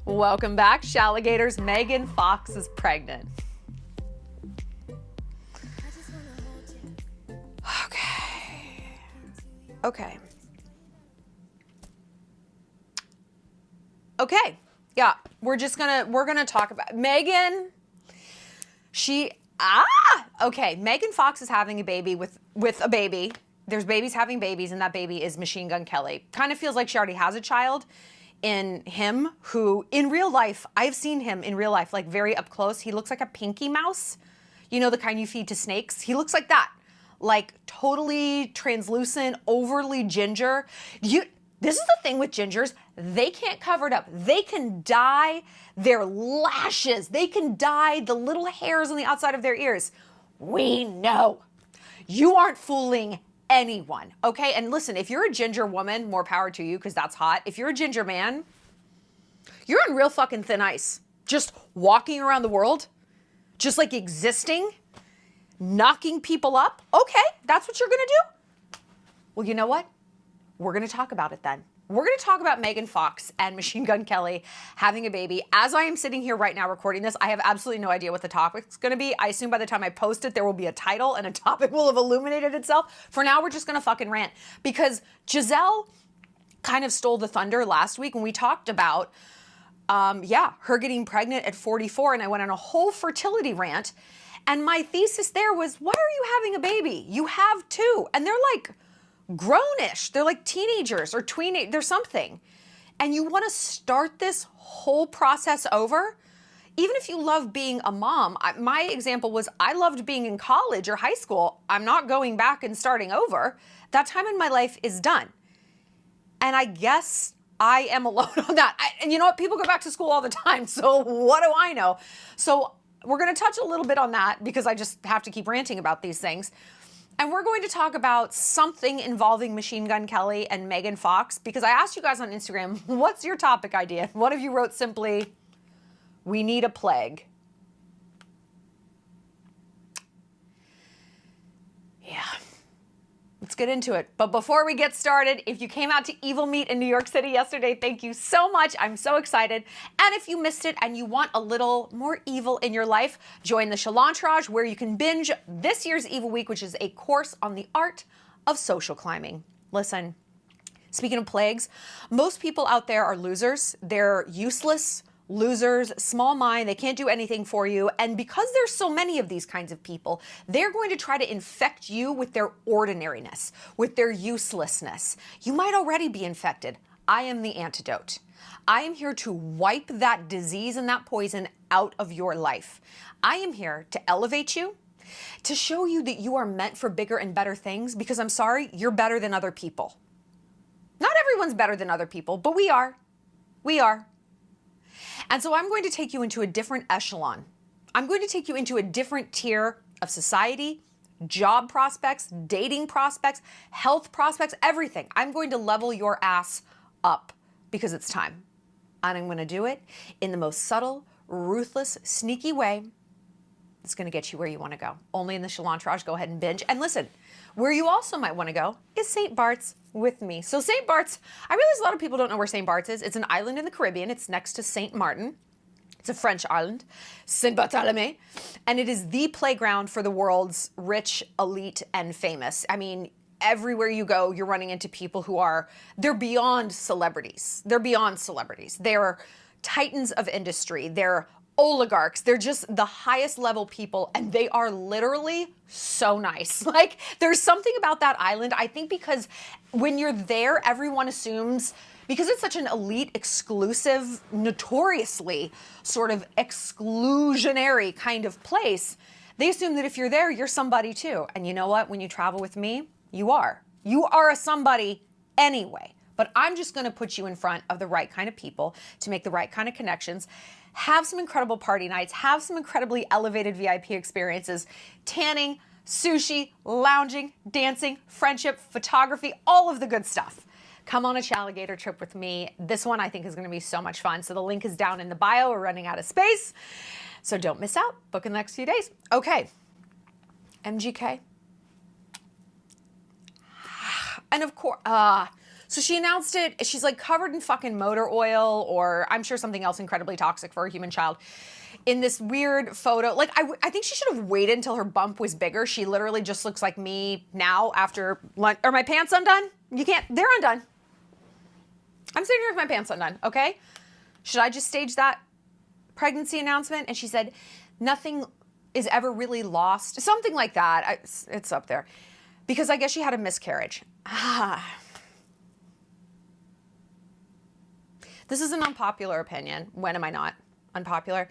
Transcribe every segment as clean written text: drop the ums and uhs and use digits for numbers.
Welcome back, Shalligators. Megan Fox is pregnant. Okay. Yeah, we're gonna talk about Megan. Megan Fox is having a baby with a baby. There's babies having babies, and that baby is Machine Gun Kelly. Kind of feels like she already has a child in him, who in real life, I've seen him in real life, like very up close. He looks like a Pinky Mouse. You know, the kind you feed to snakes? He looks like that. Like totally translucent, overly ginger. This is the thing with gingers. They can't cover it up. They can dye their lashes. They can dye the little hairs on the outside of their ears. We know. You aren't fooling anyone, okay? And listen, if you're a ginger woman, more power to you, because that's hot. If you're a ginger man, you're on real fucking thin ice. Just walking around the world, just like existing, knocking people up. Okay, that's what you're gonna do? Well, you know what? We're gonna talk about it then. We're gonna talk about Megan Fox and Machine Gun Kelly having a baby. As I am sitting here right now recording this, I have absolutely no idea what the topic's gonna be. I assume by the time I post it, there will be a title and a topic will have illuminated itself. For now, we're just gonna fucking rant, because Giselle kind of stole the thunder last week when we talked about, her getting pregnant at 44, and I went on a whole fertility rant. And my thesis there was, why are you having a baby? You have two, and they're like grownish. They're like teenagers or tween, they're something. And you want to start this whole process over? Even if you love being a mom, my example was I loved being in college or high school. I'm not going back and starting over. That time in my life is done. And I guess I am alone on that. And you know what? People go back to school all the time. So what do I know? So we're going to touch a little bit on that, because I just have to keep ranting about these things. And we're going to talk about something involving Machine Gun Kelly and Megan Fox, because I asked you guys on Instagram, what's your topic idea? One of you wrote simply, we need a plague. Yeah. Let's get into it. But before we get started, if you came out to Evil Meat in New York City yesterday, thank you so much. I'm so excited. And if you missed it and you want a little more evil in your life, join the Shallon, where you can binge this year's Evil Week, which is a course on the art of social climbing. Listen, speaking of plagues, most people out there are losers. They're useless. Losers, small mind, they can't do anything for you. And because there's so many of these kinds of people, they're going to try to infect you with their ordinariness, with their uselessness. You might already be infected. I am the antidote. I am here to wipe that disease and that poison out of your life. I am here to elevate you, to show you that you are meant for bigger and better things, because I'm sorry, you're better than other people. Not everyone's better than other people, but we are. We are. And so I'm going to take you into a different echelon. I'm going to take you into a different tier of society, job prospects, dating prospects, health prospects, everything. I'm going to level your ass up, because it's time. And I'm going to do it in the most subtle, ruthless, sneaky way that's going to get you where you want to go. Only in the Shallon. Go ahead and binge. And listen, where you also might want to go is St. Bart's with me. So St. Bart's, I realize a lot of people don't know where St. Bart's is. It's an island in the Caribbean. It's next to St. Martin. It's a French island, Saint Barthélemy, and it is the playground for the world's rich, elite, and famous. I mean, everywhere you go, you're running into people they're beyond celebrities. They're beyond celebrities. They're titans of industry. They're oligarchs. They're just the highest level people, and they are literally so nice. Like, there's something about that island, I think, because when you're there, everyone assumes, because it's such an elite, exclusive, notoriously sort of exclusionary kind of place, they assume that if you're there, you're somebody too. And you know what? When you travel with me, you are. You are a somebody anyway. But I'm just going to put you in front of the right kind of people to make the right kind of connections. Have some incredible party nights, have some incredibly elevated VIP experiences, tanning, sushi, lounging, dancing, friendship, photography, all of the good stuff. Come on a Shalligator trip with me. This one I think is going to be so much fun. So the link is down in the bio. We're running out of space. So don't miss out. Book in the next few days. Okay. MGK. And of course, So she announced it. She's like covered in fucking motor oil, or I'm sure something else incredibly toxic for a human child, in this weird photo. Like, I think she should have waited until her bump was bigger. She literally just looks like me now after lunch. Are my pants undone? You can't, they're undone. I'm sitting here with my pants undone, okay? Should I just stage that pregnancy announcement? And she said, nothing is ever really lost. Something like that. It's up there. Because I guess she had a miscarriage. This is an unpopular opinion. When am I not unpopular?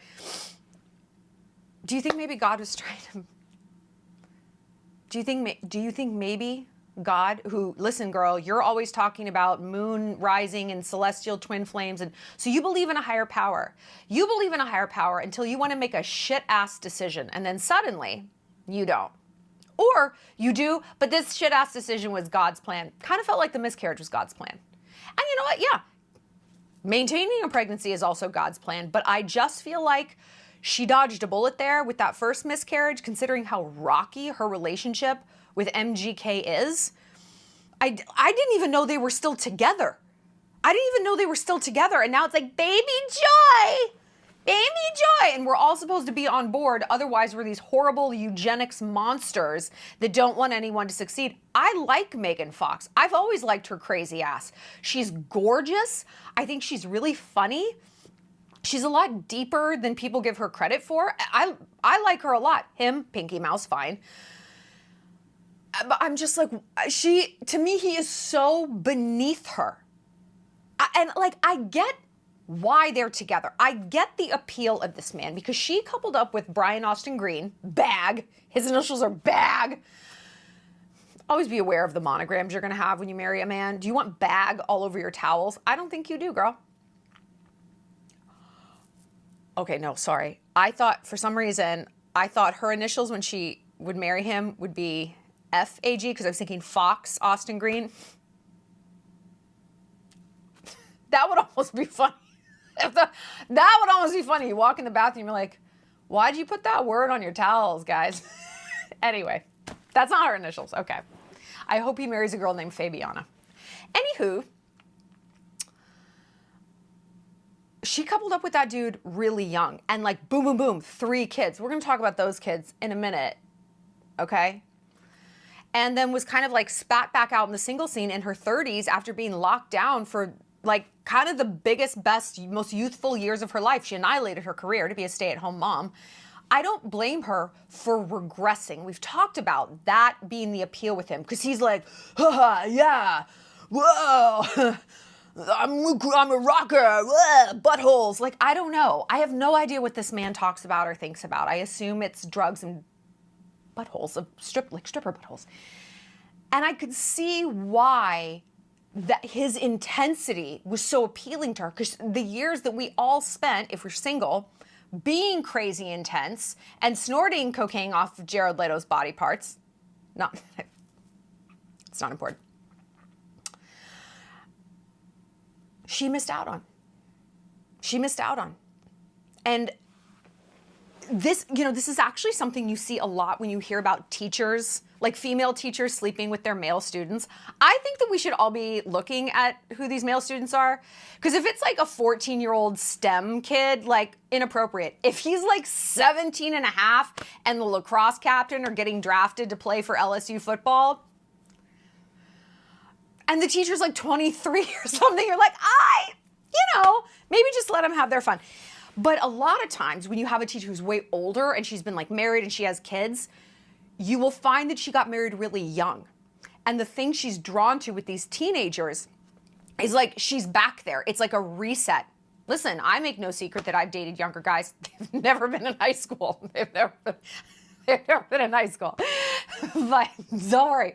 Do you think maybe God was trying to... Do you think maybe God, who, listen, girl, you're always talking about moon rising and celestial twin flames, and so you believe in a higher power. You believe in a higher power until you want to make a shit-ass decision, and then suddenly, you don't. Or you do, but this shit-ass decision was God's plan. Kind of felt like the miscarriage was God's plan. And you know what? Yeah, maintaining a pregnancy is also God's plan, but I just feel like she dodged a bullet there with that first miscarriage, considering how rocky her relationship with MGK is. I didn't even know they were still together. And now it's like, baby joy, and we're all supposed to be on board. Otherwise, we're these horrible eugenics monsters that don't want anyone to succeed. I like Megan Fox. I've always liked her crazy ass. She's gorgeous. I think she's really funny. She's a lot deeper than people give her credit for. I like her a lot. Him, Pinky Mouse, fine. But I'm just like, to me, he is so beneath her. I get why they're together. I get the appeal of this man because she coupled up with Brian Austin Green, Bag. His initials are Bag. Always be aware of the monograms you're going to have when you marry a man. Do you want Bag all over your towels? I don't think you do, girl. Okay, no, sorry. For some reason, I thought her initials when she would marry him would be FAG because I was thinking Fox Austin Green. That would almost be funny. That would almost be funny. You walk in the bathroom, you're like, why'd you put that word on your towels, guys? Anyway, that's not her initials. Okay. I hope he marries a girl named Fabiana. Anywho, she coupled up with that dude really young and like boom, boom, boom, 3 kids. We're going to talk about those kids in a minute. Okay. And then was kind of like spat back out in the single scene in her 30s after being locked down for like kind of the biggest, best, most youthful years of her life. She annihilated her career to be a stay-at-home mom. I don't blame her for regressing. We've talked about that being the appeal with him because he's like, yeah, whoa, I'm a rocker, buttholes. Like, I don't know. I have no idea what this man talks about or thinks about. I assume it's drugs and buttholes, stripper buttholes. And I could see why that his intensity was so appealing to her because the years that we all spent, if we're single, being crazy intense and snorting cocaine off of Jared Leto's body parts, it's not important. She missed out on. And this is actually something you see a lot when you hear about teachers, like female teachers sleeping with their male students. I think that we should all be looking at who these male students are. Because if it's like a 14-year-old STEM kid, like inappropriate. If he's like 17 and a half and the lacrosse captain or getting drafted to play for LSU football, and the teacher's like 23 or something, you're like, maybe just let them have their fun. But a lot of times when you have a teacher who's way older and she's been like married and she has kids, you will find that she got married really young. And the thing she's drawn to with these teenagers is like she's back there. It's like a reset. Listen, I make no secret that I've dated younger guys. They've never been in high school. They've never been in high school. But don't worry.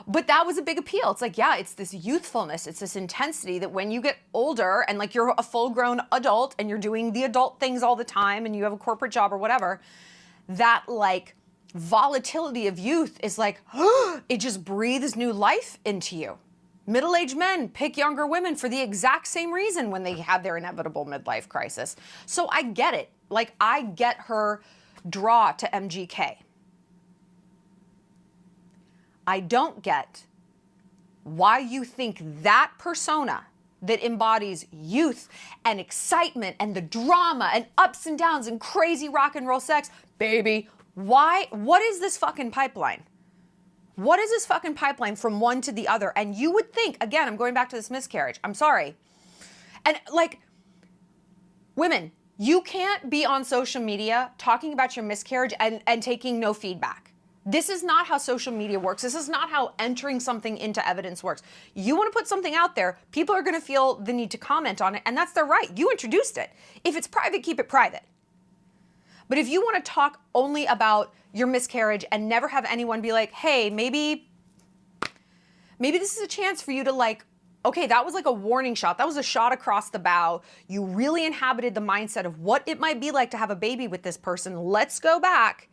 But that was a big appeal. It's like, yeah, it's this youthfulness. It's this intensity that when you get older and like you're a full-grown adult and you're doing the adult things all the time and you have a corporate job or whatever, that like volatility of youth is like, it just breathes new life into you. Middle-aged men pick younger women for the exact same reason when they have their inevitable midlife crisis. So I get it. Like, I get her draw to MGK. I don't get why you think that persona that embodies youth and excitement and the drama and ups and downs and crazy rock and roll sex, baby, what is this fucking pipeline? What is this fucking pipeline from one to the other? And you would think, again, I'm going back to this miscarriage. I'm sorry. And like, women, you can't be on social media talking about your miscarriage and taking no feedback. This is not how social media works. This is not how entering something into evidence works. You want to put something out there, people are going to feel the need to comment on it, and that's their right. You introduced it. If it's private, keep it private. But if you want to talk only about your miscarriage and never have anyone be like, hey, maybe this is a chance for you to like, okay, that was like a warning shot. That was a shot across the bow. You really inhabited the mindset of what it might be like to have a baby with this person. Let's go back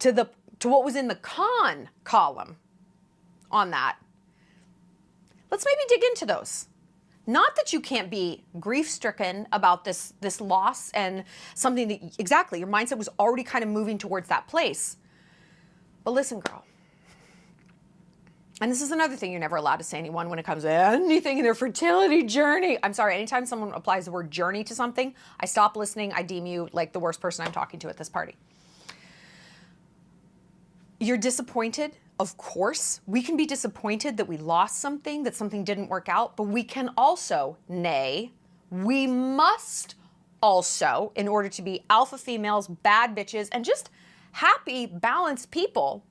to what was in the con column on that. Let's maybe dig into those. Not that you can't be grief-stricken about this loss and something that, exactly, your mindset was already kind of moving towards that place. But listen, girl. And this is another thing you're never allowed to say to anyone when it comes to anything in their fertility journey. I'm sorry, anytime someone applies the word journey to something, I stop listening. I deem you like the worst person I'm talking to at this party. You're disappointed, of course. We can be disappointed that we lost something, that something didn't work out, but we can also, we must also, in order to be alpha females, bad bitches, and just happy, balanced people,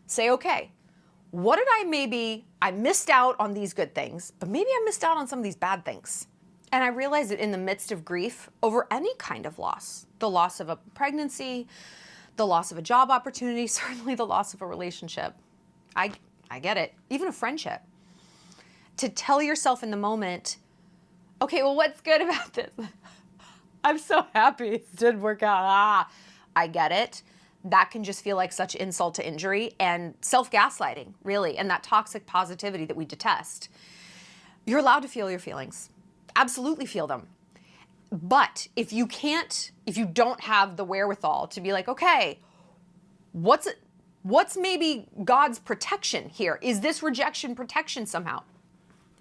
say, okay, what did I missed out on these good things, but maybe I missed out on some of these bad things. And I realized that in the midst of grief over any kind of loss, the loss of a pregnancy, the loss of a job opportunity, certainly the loss of a relationship. I get it. Even a friendship. To tell yourself in the moment, okay, well, what's good about this? I'm so happy it did work out. I get it. That can just feel like such insult to injury and self-gaslighting, really, and that toxic positivity that we detest. You're allowed to feel your feelings. Absolutely feel them. But if you don't have the wherewithal to be like, okay, what's maybe God's protection here? Is this rejection protection somehow?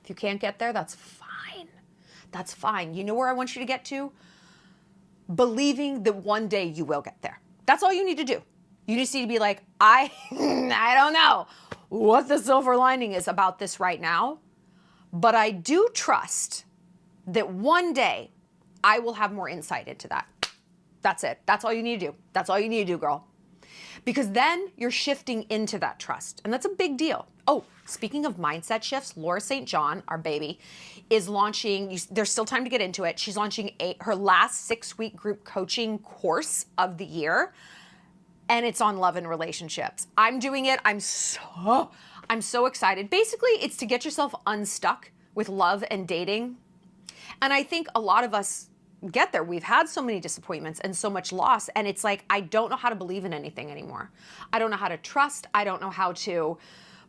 If you can't get there, that's fine. That's fine. You know where I want you to get to? Believing that one day you will get there. That's all you need to do. You just need to be like, I don't know what the silver lining is about this right now, but I do trust that one day I will have more insight into that. That's it. That's all you need to do. That's all you need to do, girl. Because then you're shifting into that trust. And that's a big deal. Oh, speaking of mindset shifts, Laura St. John, our baby, is launching, there's still time to get into it. She's launching her last 6-week group coaching course of the year. And it's on love and relationships. I'm doing it. I'm so excited. Basically, it's to get yourself unstuck with love and dating. And I think a lot of us get there. We've had so many disappointments and so much loss. And it's like, I don't know how to believe in anything anymore. I don't know how to trust. I don't know how to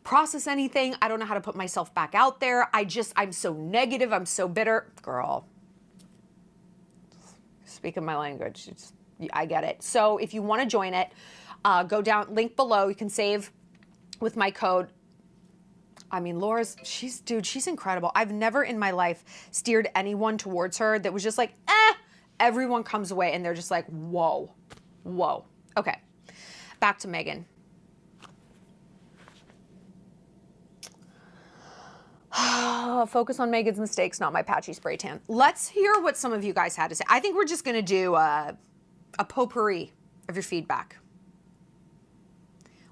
process anything. I don't know how to put myself back out there. I'm so negative. I'm so bitter. Girl, speaking my language. I get it. So if you want to join it, go down, link below. You can save with my code. I mean, she's incredible. I've never in my life steered anyone towards her that was just like, everyone comes away and they're just like, whoa. Okay, back to Megan. Focus on Megan's mistakes, not my patchy spray tan. Let's hear what some of you guys had to say. I think we're just going to do a potpourri of your feedback.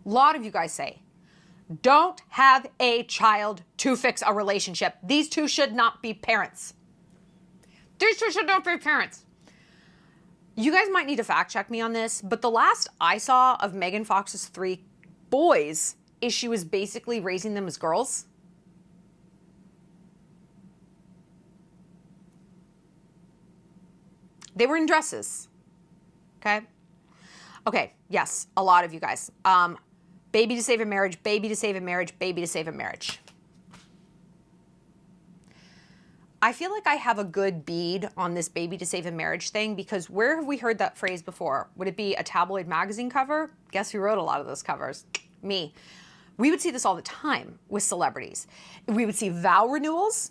A lot of you guys say, don't have a child to fix a relationship. These two should not be parents. These two should not be parents. You guys might need to fact check me on this, but the last I saw of Megan Fox's 3 boys is she was basically raising them as girls. They were in dresses. Okay, yes, a lot of you guys. Baby to save a marriage, baby to save a marriage, baby to save a marriage. I feel like I have a good bead on this baby to save a marriage thing because where have we heard that phrase before? Would it be a tabloid magazine cover? Guess who wrote a lot of those covers? Me. We would see this all the time with celebrities. We would see vow renewals,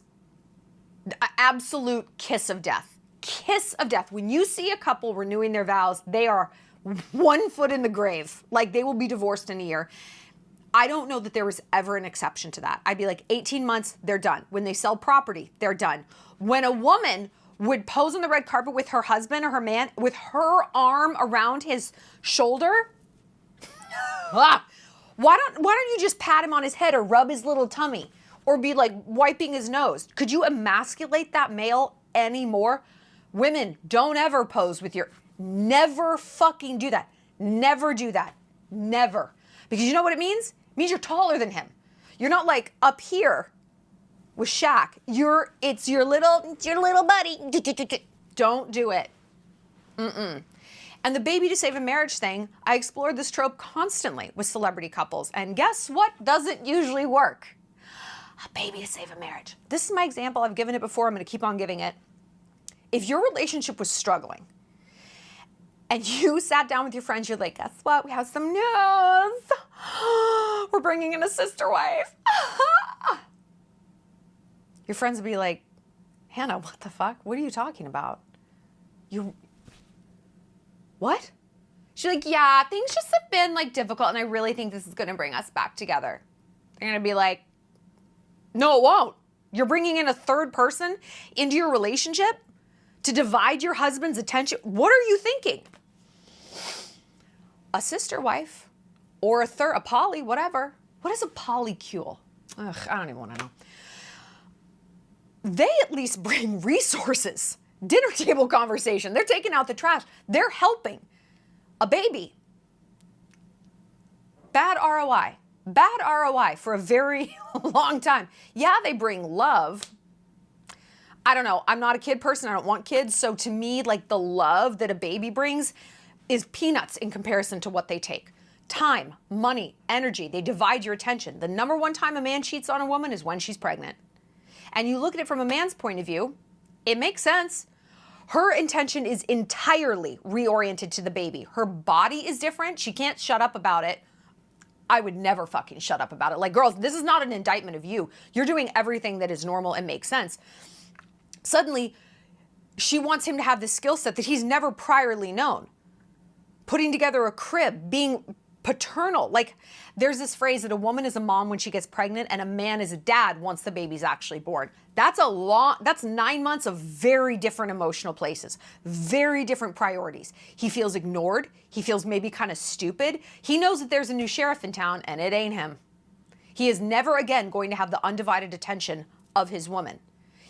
absolute kiss of death. Kiss of death. When you see a couple renewing their vows, they are 1 foot in the grave. Like they will be divorced in a year. I don't know that there was ever an exception to that. I'd be like 18 months, they're done. When they sell property, they're done. When a woman would pose on the red carpet with her husband or her man, with her arm around his shoulder, why don't you just pat him on his head or rub his little tummy or be like wiping his nose? Could you emasculate that male anymore? Women, don't ever pose with your, never fucking do that. Never do that. Never. Because you know what it means? It means you're taller than him. You're not like up here with Shaq. It's your little buddy. Don't do it. And the baby to save a marriage thing, I explored this trope constantly with celebrity couples. And guess what doesn't usually work? A baby to save a marriage. This is my example. I've given it before. I'm going to keep on giving it. If your relationship was struggling and you sat down with your friends, you're like, guess what? We have some news. We're bringing in a sister wife. Your friends would be like, Hannah, what the fuck? What are you talking about? What? She's like, yeah, things just have been like difficult and I really think this is going to bring us back together. They're going to be like, no, it won't. You're bringing in a third person into your relationship to divide your husband's attention. What are you thinking? A sister wife or a poly, whatever. What is a polycule? Ugh, I don't even want to know. They at least bring resources. Dinner table conversation. They're taking out the trash. They're helping a baby. Bad ROI. Bad ROI for a very long time. Yeah, they bring love. I don't know. I'm not a kid person. I don't want kids. So to me, like the love that a baby brings is peanuts in comparison to what they take. Time, money, energy. They divide your attention. The number one time a man cheats on a woman is when she's pregnant. And you look at it from a man's point of view, it makes sense. Her intention is entirely reoriented to the baby. Her body is different. She can't shut up about it. I would never fucking shut up about it. Like, girls, this is not an indictment of you. You're doing everything that is normal and makes sense. Suddenly, she wants him to have this skill set that he's never priorly known. Putting together a crib, being paternal. Like, there's this phrase that a woman is a mom when she gets pregnant and a man is a dad once the baby's actually born. That's 9 months of very different emotional places, very different priorities. He feels ignored. He feels maybe kind of stupid. He knows that there's a new sheriff in town and it ain't him. He is never again going to have the undivided attention of his woman.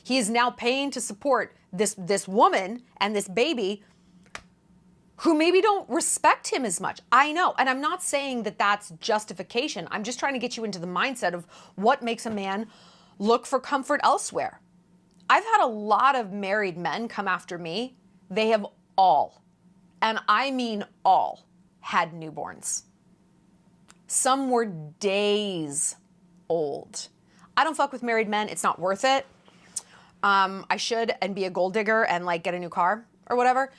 He is now paying to support this woman and this baby who maybe don't respect him as much. I know. And I'm not saying that that's justification. I'm just trying to get you into the mindset of what makes a man look for comfort elsewhere. I've had a lot of married men come after me. They have all, and I mean all, had newborns. Some were days old. I don't fuck with married men. It's not worth it. I should and be a gold digger and like get a new car or whatever.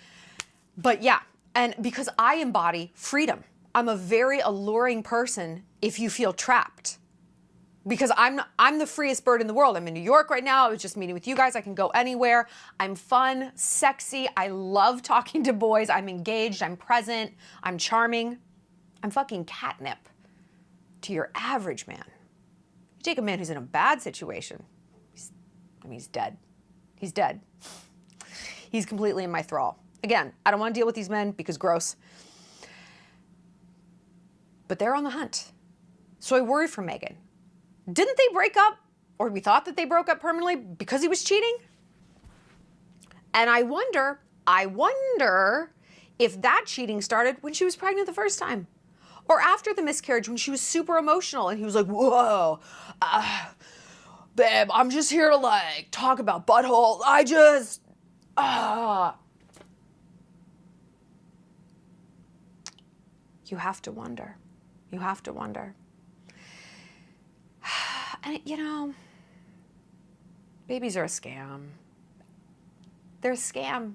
But yeah, and because I embody freedom. I'm a very alluring person if you feel trapped. Because I'm the freest bird in the world. I'm in New York right now. I was just meeting with you guys. I can go anywhere. I'm fun, sexy. I love talking to boys. I'm engaged. I'm present. I'm charming. I'm fucking catnip to your average man. You take a man who's in a bad situation, he's dead. He's dead. He's completely in my thrall. Again, I don't want to deal with these men because gross. But they're on the hunt. So I worry for Megan. Didn't they break up, or we thought that they broke up permanently because he was cheating? And I wonder if that cheating started when she was pregnant the first time. Or after the miscarriage when she was super emotional and he was like, whoa, babe, I'm just here to like talk about buttholes. You have to wonder. You have to wonder. And you know, babies are a scam. They're a scam.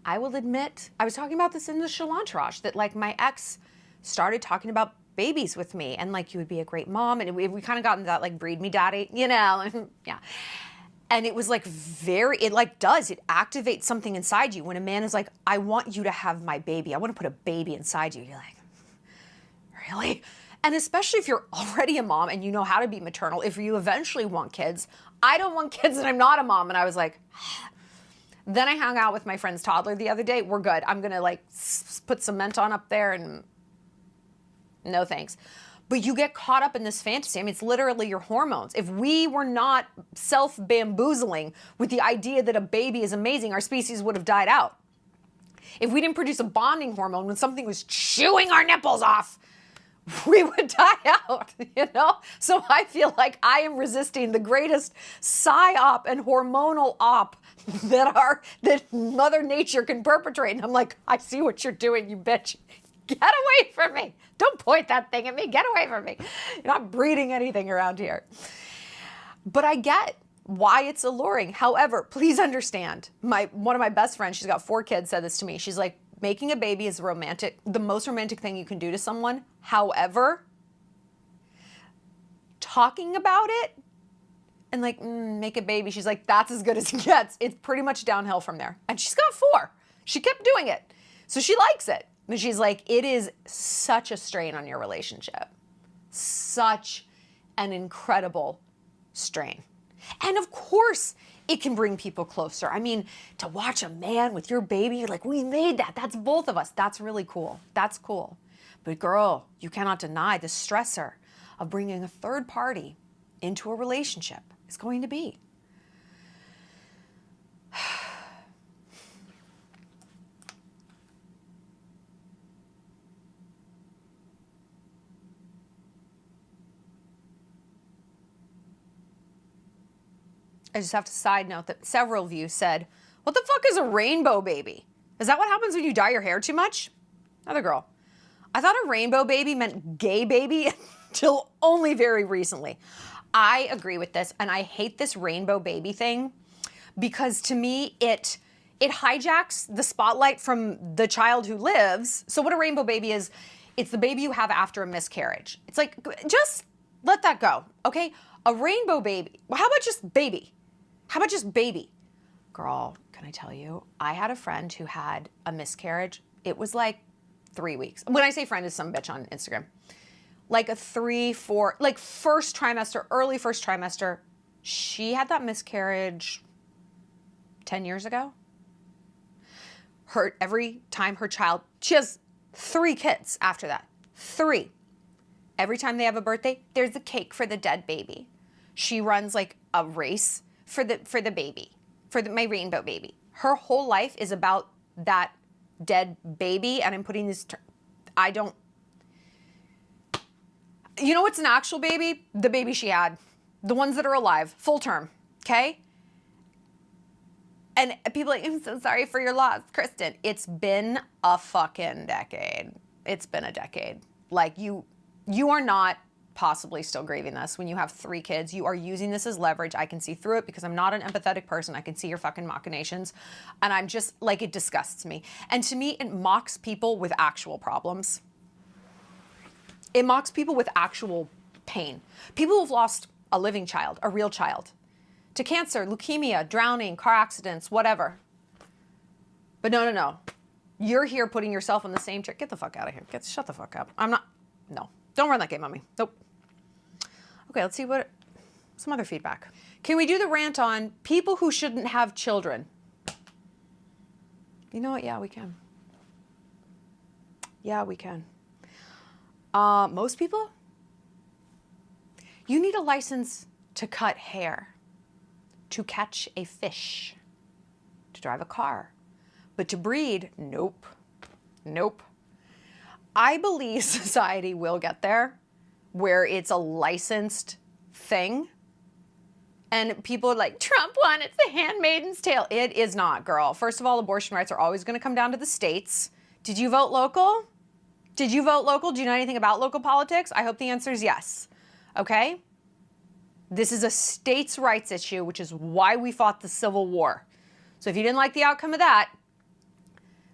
I will admit, I was talking about this in the Shallon that like my ex started talking about babies with me, and like you would be a great mom. And we kind of got into that like breed me daddy, you know, yeah. And it was like it activates something inside you when a man is like, I want you to have my baby. I want to put a baby inside you. You're like, really? And especially if you're already a mom and you know how to be maternal, if you eventually want kids. I don't want kids and I'm not a mom. And I was like, then I hung out with my friend's toddler the other day. We're good. I'm going to like put cement on up there and no thanks. But you get caught up in this fantasy. I mean, it's literally your hormones. If we were not self-bamboozling with the idea that a baby is amazing, our species would have died out. If we didn't produce a bonding hormone when something was chewing our nipples off, we would die out, you know? So I feel like I am resisting the greatest psyop and hormonal op that Mother Nature can perpetrate. And I'm like, I see what you're doing, you bitch. Get away from me. Don't point that thing at me. Get away from me. You're not breeding anything around here. But I get why it's alluring. However, please understand, one of my best friends, she's got 4 kids, said this to me. She's like, making a baby is the most romantic thing you can do to someone. However, talking about it and like, make a baby, she's like, that's as good as it gets. It's pretty much downhill from there. And she's got 4. She kept doing it. So she likes it. But she's like, it is such a strain on your relationship. Such an incredible strain. And of course, it can bring people closer. I mean, to watch a man with your baby, you're like, we made that. That's both of us. That's really cool. That's cool. But girl, you cannot deny the stressor of bringing a third party into a relationship is going to be. I just have to side note that several of you said, what the fuck is a rainbow baby? Is that what happens when you dye your hair too much? Another girl. I thought a rainbow baby meant gay baby until only very recently. I agree with this, and I hate this rainbow baby thing because to me, it hijacks the spotlight from the child who lives. So what a rainbow baby is, it's the baby you have after a miscarriage. It's like, just let that go, okay? A rainbow baby, well, how about just baby? How about just baby? Girl, can I tell you, I had a friend who had a miscarriage. It was like 3 weeks. When I say friend, is some bitch on Instagram. Like a 3, 4, like first trimester, early first trimester. She had that miscarriage 10 years ago. Every time her child, she has 3 kids after that. 3. Every time they have a birthday, there's a cake for the dead baby. She runs like a race for the baby, my rainbow baby. Her whole life is about that dead baby, and I'm putting this, you know what's an actual baby? The baby she had. The ones that are alive, full term, okay? And people are like, I'm so sorry for your loss, Kristen. It's been a fucking decade. It's been a decade. Like you are not possibly still grieving this when you have 3 kids. You are using this as leverage. I can see through it because I'm not an empathetic person. I can see your fucking machinations. And I'm just like, it disgusts me. And to me, it mocks people with actual problems. It mocks people with actual pain. People who've lost a living child, a real child, to cancer, leukemia, drowning, car accidents, whatever. But no. You're here putting yourself in the same chair. Get the fuck out of here. Shut the fuck up. No. Don't run that game on me. Nope. Okay, let's see some other feedback. Can we do the rant on people who shouldn't have children? You know what? Yeah, we can. Yeah, we can. Most people? You need a license to cut hair, to catch a fish, to drive a car. But to breed, nope. I believe society will get there where it's a licensed thing. And people are like, Trump won, it's the handmaiden's tale. It is not, girl. First of all, abortion rights are always going to come down to the states. Did you vote local? Do you know anything about local politics? I hope the answer is yes. Okay? This is a states' rights issue, which is why we fought the Civil War. So if you didn't like the outcome of that,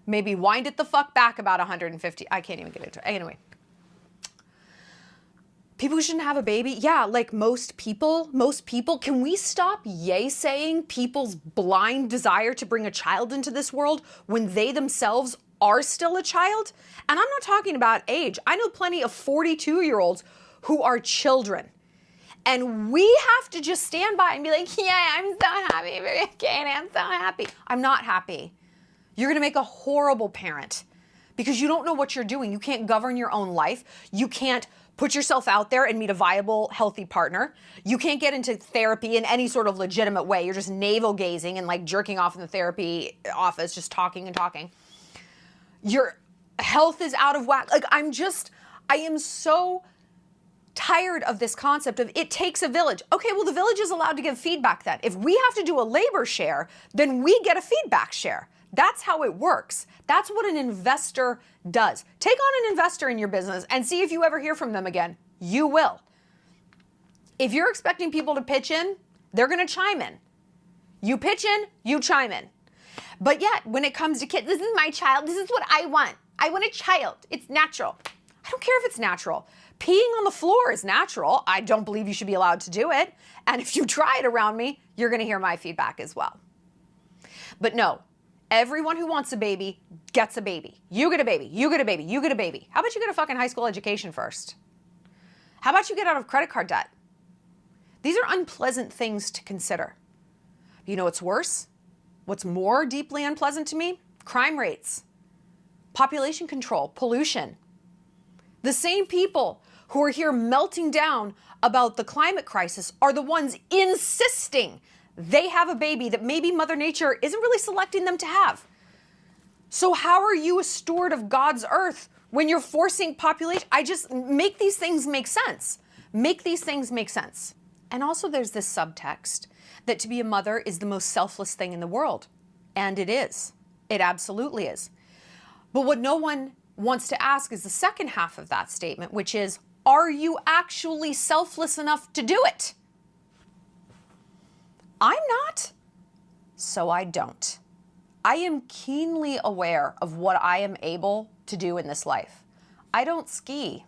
maybe wind it the fuck back about 150. I can't even get into it. Anyway. People who shouldn't have a baby? Yeah, like most people, can we stop yay-saying people's blind desire to bring a child into this world when they themselves are still a child? And I'm not talking about age. I know plenty of 42-year-olds who are children. And we have to just stand by and be like, yeah, I'm so happy, Katie, I'm so happy. I'm not happy. You're gonna make a horrible parent because you don't know what you're doing. You can't govern your own life. You can't put yourself out there and meet a viable, healthy partner. You can't get into therapy in any sort of legitimate way. You're just navel gazing and like jerking off in the therapy office, just talking and talking. Your health is out of whack. Like I am so tired of this concept of it takes a village. Okay, well the village is allowed to give feedback then. If we have to do a labor share, then we get a feedback share. That's how it works. That's what an investor does. Take on an investor in your business and see if you ever hear from them again. You will. If you're expecting people to pitch in, they're going to chime in. You pitch in, you chime in. But yet, when it comes to kids, this is my child, this is what I want. I want a child. It's natural. I don't care if it's natural. Peeing on the floor is natural. I don't believe you should be allowed to do it. And if you try it around me, you're going to hear my feedback as well. But no. Everyone who wants a baby gets a baby. You get a baby, you get a baby, you get a baby. How about you get a fucking high school education first? How about you get out of credit card debt? These are unpleasant things to consider. You know what's worse? What's more deeply unpleasant to me? Crime rates, population control, pollution. The same people who are here melting down about the climate crisis are the ones insisting they have a baby that maybe Mother Nature isn't really selecting them to have. So how are you a steward of God's earth when you're forcing population? I just make these things make sense. Make these things make sense. And also there's this subtext that to be a mother is the most selfless thing in the world. And it is. It absolutely is. But what no one wants to ask is the second half of that statement, which is, are you actually selfless enough to do it? I'm not, so I don't. I am keenly aware of what I am able to do in this life. I don't ski.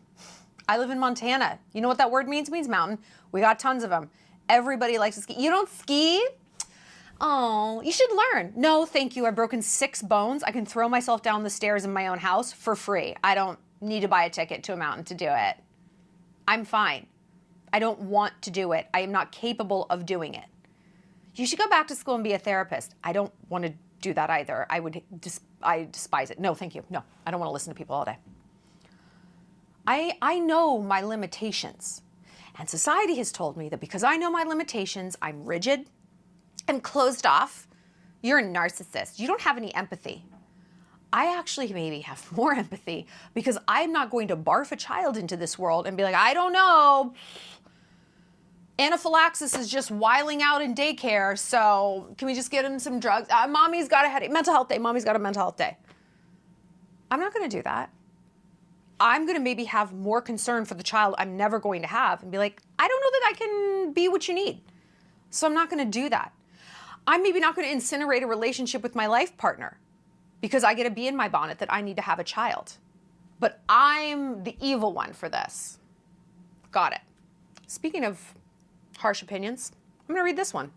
I live in Montana. You know what that word means? It means mountain. We got tons of them. Everybody likes to ski. You don't ski? Oh, you should learn. No, thank you. I've broken 6 bones. I can throw myself down the stairs in my own house for free. I don't need to buy a ticket to a mountain to do it. I'm fine. I don't want to do it. I am not capable of doing it. You should go back to school and be a therapist. I don't want to do that either. I despise it. No, thank you. No, I don't want to listen to people all day. I know my limitations. And society has told me that because I know my limitations, I'm rigid and closed off. You're a narcissist. You don't have any empathy. I actually maybe have more empathy because I'm not going to barf a child into this world and be like, I don't know. Anaphylaxis is just wiling out in daycare, so can we just get him some drugs? Mommy's got a headache. Mental health day. Mommy's got a mental health day. I'm not going to do that. I'm going to maybe have more concern for the child I'm never going to have and be like, I don't know that I can be what you need. So I'm not going to do that. I'm maybe not going to incinerate a relationship with my life partner because I get a bee in my bonnet that I need to have a child. But I'm the evil one for this. Got it. Speaking of harsh opinions, I'm going to read this one.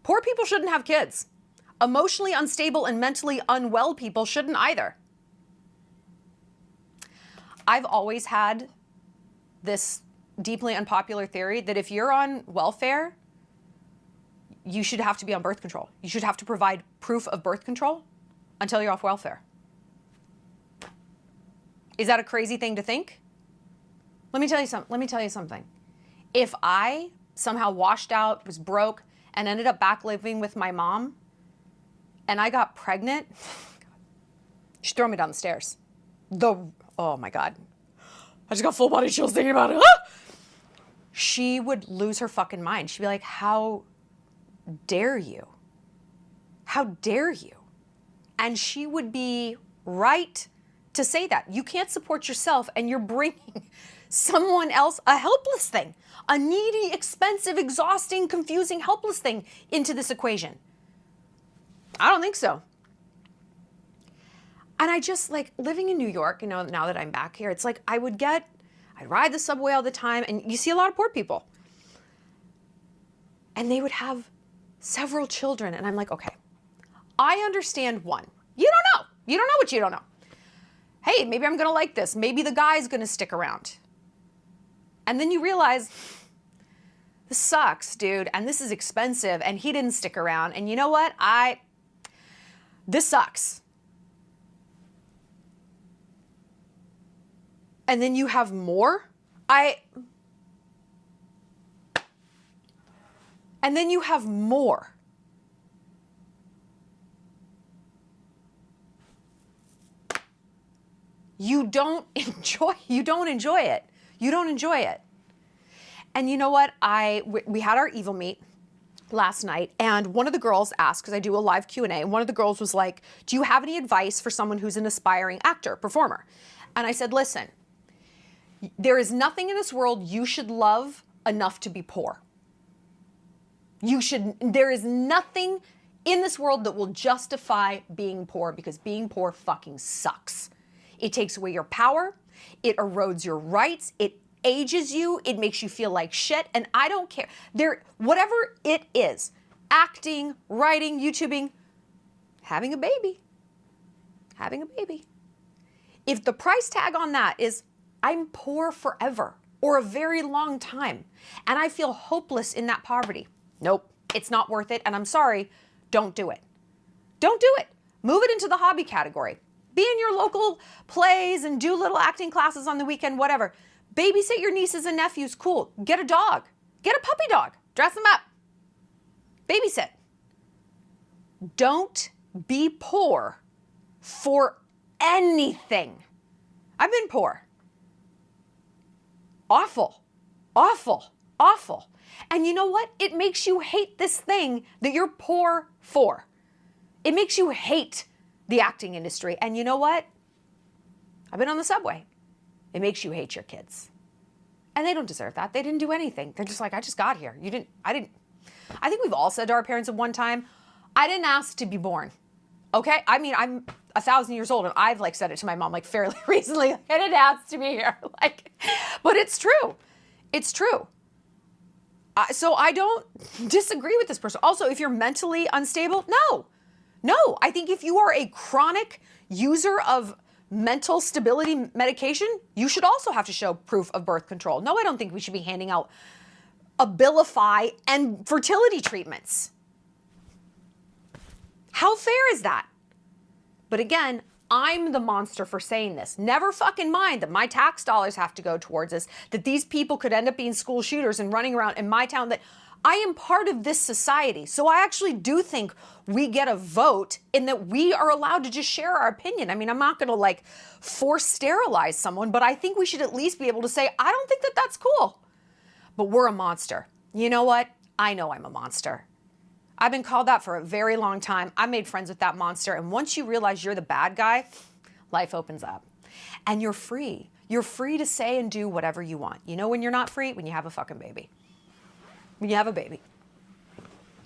Poor people shouldn't have kids. Emotionally unstable and mentally unwell people shouldn't either. I've always had this deeply unpopular theory that if you're on welfare, you should have to be on birth control. You should have to provide proof of birth control until you're off welfare. Is that a crazy thing to think? Let me tell you something. If I somehow washed out, was broke, and ended up back living with my mom, and I got pregnant, she'd throw me down the stairs. Oh my God. I just got full body chills thinking about it. Ah! She would lose her fucking mind. She'd be like, how dare you? How dare you? And she would be right to say that. You can't support yourself and you're bringing someone else, a helpless thing, a needy, expensive, exhausting, confusing, helpless thing into this equation. I don't think so. And I just like living in New York, you know, now that I'm back here, it's like I would get I'd ride the subway all the time, and you see a lot of poor people. And they would have several children, and I'm like, okay, I understand one. You don't know. You don't know what you don't know. Hey, maybe I'm gonna like this. Maybe the guy's gonna stick around. And then you realize, this sucks, dude, and this is expensive, and he didn't stick around, and you know what? This sucks. And then you have more. And then you have more. You don't enjoy it. You don't enjoy it. And you know what? We had our Evil Meet last night, and one of the girls asked, because I do a live Q&A, and one of the girls was like, do you have any advice for someone who's an aspiring actor, performer? And I said, listen, there is nothing in this world you should love enough to be poor. There is nothing in this world that will justify being poor, because being poor fucking sucks. It takes away your power. It erodes your rights. It ages you. It makes you feel like shit. And I don't care. Whatever it is, acting, writing, YouTubing, having a baby. If the price tag on that is I'm poor forever or a very long time, and I feel hopeless in that poverty, nope, it's not worth it. And I'm sorry, don't do it. Don't do it. Move it into the hobby category. Be in your local plays and do little acting classes on the weekend, whatever. Babysit your nieces and nephews, cool. Get a dog. Get a puppy dog. Dress them up. Babysit. Don't be poor for anything. I've been poor. Awful. And you know what? It makes you hate this thing that you're poor for. It makes you hate the acting industry. And you know what? I've been on the subway. It makes you hate your kids. And they don't deserve that. They didn't do anything. They're just like, I just got here. I think we've all said to our parents at one time, I didn't ask to be born. Okay? I mean, I'm 1,000 years old, and I've said it to my mom fairly recently. I didn't ask to be here. But it's true. It's true. So I don't disagree with this person. Also, if you're mentally unstable, no. I think if you are a chronic user of mental stability medication, you should also have to show proof of birth control. No, I don't think we should be handing out Abilify and fertility treatments. How fair is that? But again, I'm the monster for saying this. Never fucking mind that my tax dollars have to go towards this, that these people could end up being school shooters and running around in my town, that I am part of this society. So I actually do think we get a vote in that we are allowed to just share our opinion. I mean, I'm not going to force sterilize someone, but I think we should at least be able to say, I don't think that that's cool. But we're a monster. You know what? I know I'm a monster. I've been called that for a very long time. I made friends with that monster. And once you realize you're the bad guy, life opens up. And you're free. You're free to say and do whatever you want. You know when you're not free? When you have a fucking baby. When you have a baby.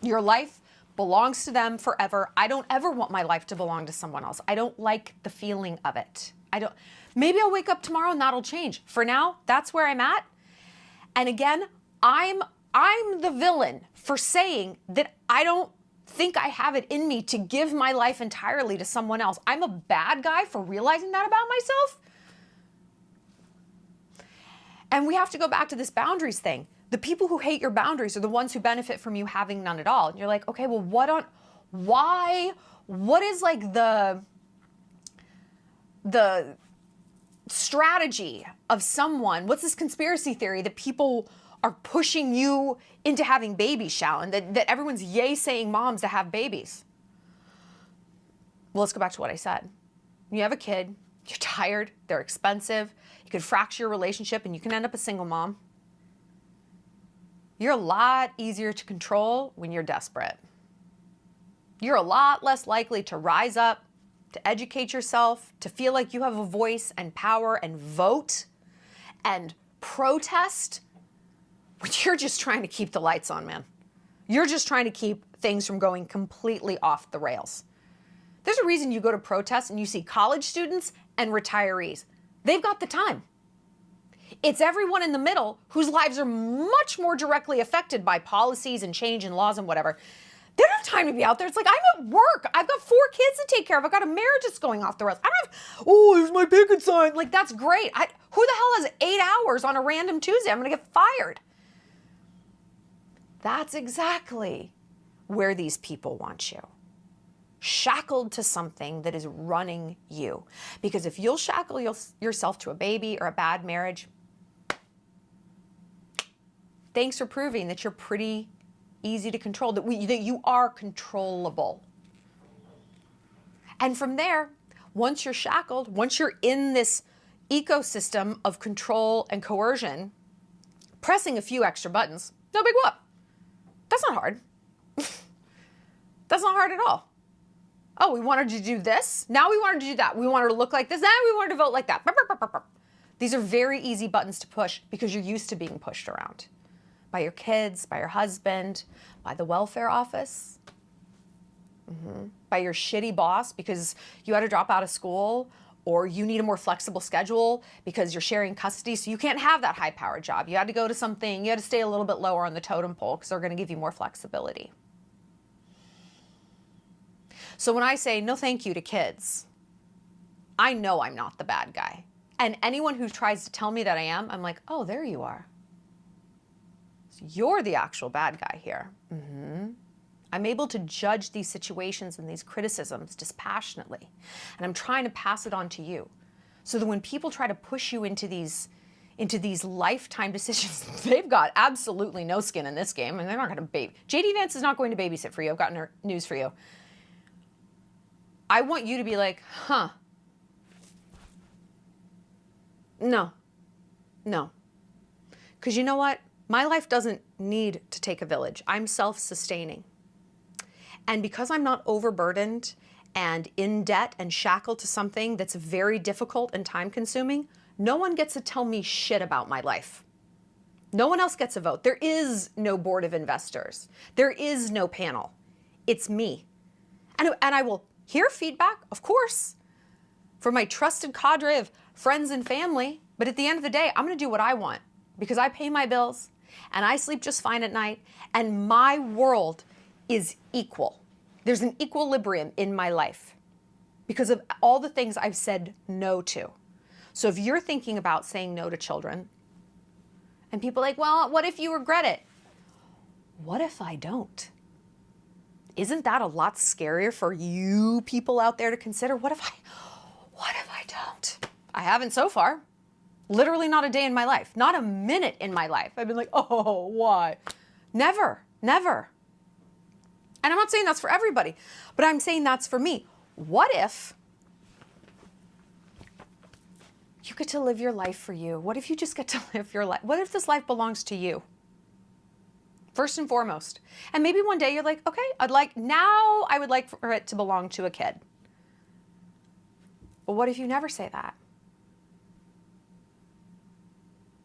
Your life belongs to them forever. I don't ever want my life to belong to someone else. I don't like the feeling of it. Maybe I'll wake up tomorrow and that'll change. For now, that's where I'm at. And again, I'm the villain for saying that I don't think I have it in me to give my life entirely to someone else. I'm a bad guy for realizing that about myself. And we have to go back to this boundaries thing. The people who hate your boundaries are the ones who benefit from you having none at all. And you're like, okay, well, what is the strategy of someone? What's this conspiracy theory that people are pushing you into having babies, Shallon, that everyone's yay saying moms to have babies? Well, let's go back to what I said. You have a kid, you're tired, they're expensive, you could fracture your relationship and you can end up a single mom. You're a lot easier to control when you're desperate. You're a lot less likely to rise up, to educate yourself, to feel like you have a voice and power and vote and protest when you're just trying to keep the lights on, man. You're just trying to keep things from going completely off the rails. There's a reason you go to protests and you see college students and retirees. They've got the time. It's everyone in the middle whose lives are much more directly affected by policies and change and laws and whatever. They don't have time to be out there. It's like, I'm at work. I've got 4 kids to take care of. I've got a marriage that's going off the rails. I don't have, oh, there's my picket sign. Like, that's great. Who the hell has 8 hours on a random Tuesday? I'm going to get fired. That's exactly where these people want you. Shackled to something that is running you. Because if you'll shackle yourself to a baby or a bad marriage, thanks for proving that you're pretty easy to control, that you are controllable. And from there, once you're shackled, once you're in this ecosystem of control and coercion, pressing a few extra buttons, no big whoop. That's not hard. That's not hard at all. Oh, we wanted to do this. Now we wanted to do that. We wanted to look like this. Now we wanted to vote like that. These are very easy buttons to push because you're used to being pushed around. By your kids, by your husband, by the welfare office, by your shitty boss because you had to drop out of school, or you need a more flexible schedule because you're sharing custody, so you can't have that high-powered job. You had to go to something, you had to stay a little bit lower on the totem pole because they're going to give you more flexibility. So when I say no thank you to kids, I know I'm not the bad guy. And anyone who tries to tell me that I am, I'm like, oh, there you are. You're the actual bad guy here. I'm able to judge these situations and these criticisms dispassionately. And I'm trying to pass it on to you. So that when people try to push you into these lifetime decisions, they've got absolutely no skin in this game, and they're not going to JD Vance is not going to babysit for you. I've got news for you. I want you to be like, huh. No. Because you know what? My life doesn't need to take a village. I'm self-sustaining. And because I'm not overburdened and in debt and shackled to something that's very difficult and time-consuming, no one gets to tell me shit about my life. No one else gets a vote. There is no board of investors. There is no panel. It's me. And I will hear feedback, of course, from my trusted cadre of friends and family. But at the end of the day, I'm going to do what I want because I pay my bills and I sleep just fine at night. And my world is equal. There's an equilibrium in my life because of all the things I've said no to. So if you're thinking about saying no to children, and people are like, well, what if you regret it? What if I don't? Isn't that a lot scarier for you people out there to consider? What if I don't? I haven't so far. Literally not a day in my life, not a minute in my life. I've been like, oh, why? Never. And I'm not saying that's for everybody, but I'm saying that's for me. What if you get to live your life for you? What if you just get to live your life? What if this life belongs to you? First and foremost. And maybe one day you're like, okay, I would like for it to belong to a kid. But what if you never say that?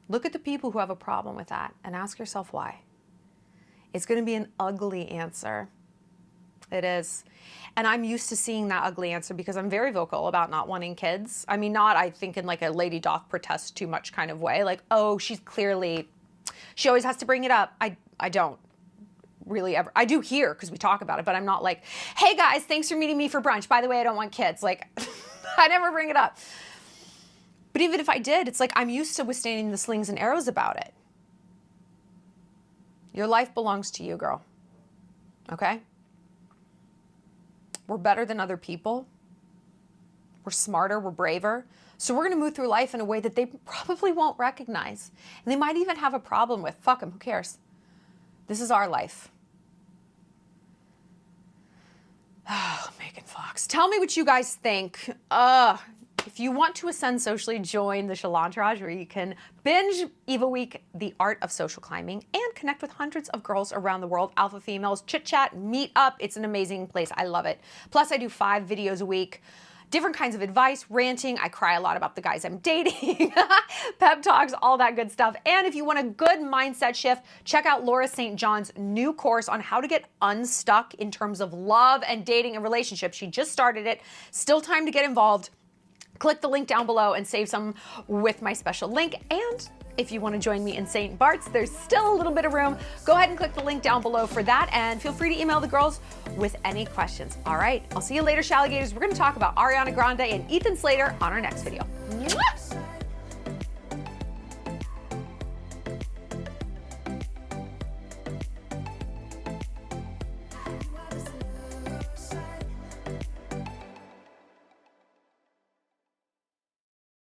Look at the people who have a problem with that and ask yourself why. It's going to be an ugly answer. It is. And I'm used to seeing that ugly answer because I'm very vocal about not wanting kids. I mean, not, I think, in like a lady doth protest too much kind of way. Like, oh, she always has to bring it up. I don't really ever. I do here because we talk about it, but I'm not like, hey guys, thanks for meeting me for brunch. By the way, I don't want kids. Like, I never bring it up. But even if I did, it's like I'm used to withstanding the slings and arrows about it. Your life belongs to you, girl. Okay? We're better than other people. We're smarter, we're braver. So we're going to move through life in a way that they probably won't recognize. And they might even have a problem with. Fuck them, who cares? This is our life. Oh, Megan Fox. Tell me what you guys think. If you want to ascend socially, join the Shallontrage, where you can binge Eva Week, The Art of Social Climbing, and connect with hundreds of girls around the world, alpha females, chit chat, meet up. It's an amazing place. I love it. Plus, I do 5 videos a week, different kinds of advice, ranting. I cry a lot about the guys I'm dating, pep talks, all that good stuff. And if you want a good mindset shift, check out Laura St. John's new course on how to get unstuck in terms of love and dating and relationships. She just started it. Still time to get involved. Click the link down below and save some with my special link. And if you want to join me in St. Bart's, there's still a little bit of room. Go ahead and click the link down below for that, and feel free to email the girls with any questions. All right, I'll see you later, Shalligators. We're going to talk about Ariana Grande and Ethan Slater on our next video. Mwah!